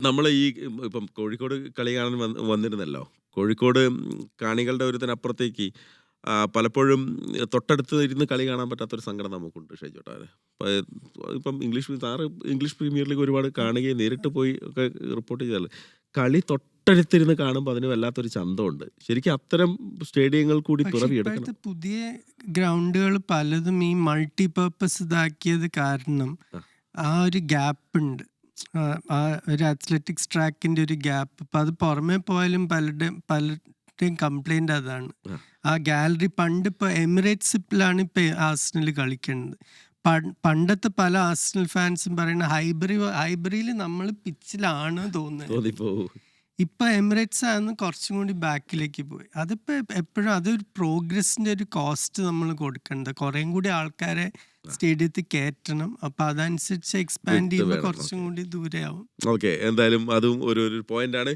നമ്മള് ഈ ഇപ്പം കോഴിക്കോട് കളി കാണാൻ വന്നിരുന്നല്ലോ. കോഴിക്കോട് കാണികളുടെ ഒരുതിനപ്പുറത്തേക്ക് പലപ്പോഴും തൊട്ടടുത്ത് ഇരുന്ന് കളി കാണാൻ പറ്റാത്തൊരു സങ്കടം നമുക്കുണ്ട് ഷൈജുട്ടാ. ഇപ്പം സാറ് ഇംഗ്ലീഷ് പ്രീമിയർ ലീഗ് ഒരുപാട് കാണുകയും നേരിട്ട് പോയി ഒക്കെ റിപ്പോർട്ട് ചെയ്തതല്ലേ. കളി തൊട്ടടുത്തിരുന്ന് കാണുമ്പോൾ അതിന് വല്ലാത്തൊരു ചന്തമുണ്ട്. ശരിക്കും അത്തരം സ്റ്റേഡിയങ്ങൾ കൂടി പക്ഷെ പിറവിയെടുക്കണം. ഇപ്പോഴത്തെ പുതിയ ഗ്രൗണ്ടുകൾ പലതും ഈ മൾട്ടിപർപ്പസ് ഇതാക്കിയത് കാരണം ആ. ആ ഒരു ഗ്യാപ്പ് ഉണ്ട്. ആ ഒരു അത്ലറ്റിക്സ് ട്രാക്കിന്റെ ഒരു ഗ്യാപ്പ്. അപ്പൊ അത് പുറമെ പോയാലും പലരുടെയും കംപ്ലൈന്റ് അതാണ്. ആ. ആ ഗാലറി പണ്ട് ഇപ്പൊ എമിറേറ്റ്സിലാണ് ഇപ്പൊ ആർസണൽ കളിക്കുന്നത്. പണ്ടത്തെ പല ആർസണൽ ഫാൻസും പറയുന്ന ഹൈബറിയിൽ നമ്മൾ പിച്ചിലാണ് തോന്നുന്നത്. തോന്നിപ്പോവും. ഇപ്പൊ എമിറേറ്റ്സ് ആണ് കുറച്ചും കൂടി ബാക്കിലേക്ക് പോയി. അതിപ്പോ എപ്പോഴും അതൊരു പ്രോഗ്രസിന്റെ ഒരു കോസ്റ്റ് നമ്മൾ കൊടുക്കേണ്ടത്. കുറേം കൂടി ആൾക്കാരെ സ്റ്റേഡിയത്തിൽ കയറ്റണം. അപ്പൊ അതനുസരിച്ച് എക്സ്പാൻഡ് വിട്ട് ചെയ്യുമ്പോൾ വേണം. കുറച്ചും ഓക്കെ. കൂടി ദൂരെയാവും. ഓക്കെ. എന്തായാലും അതും ഒരു പോയിന്റാണ്.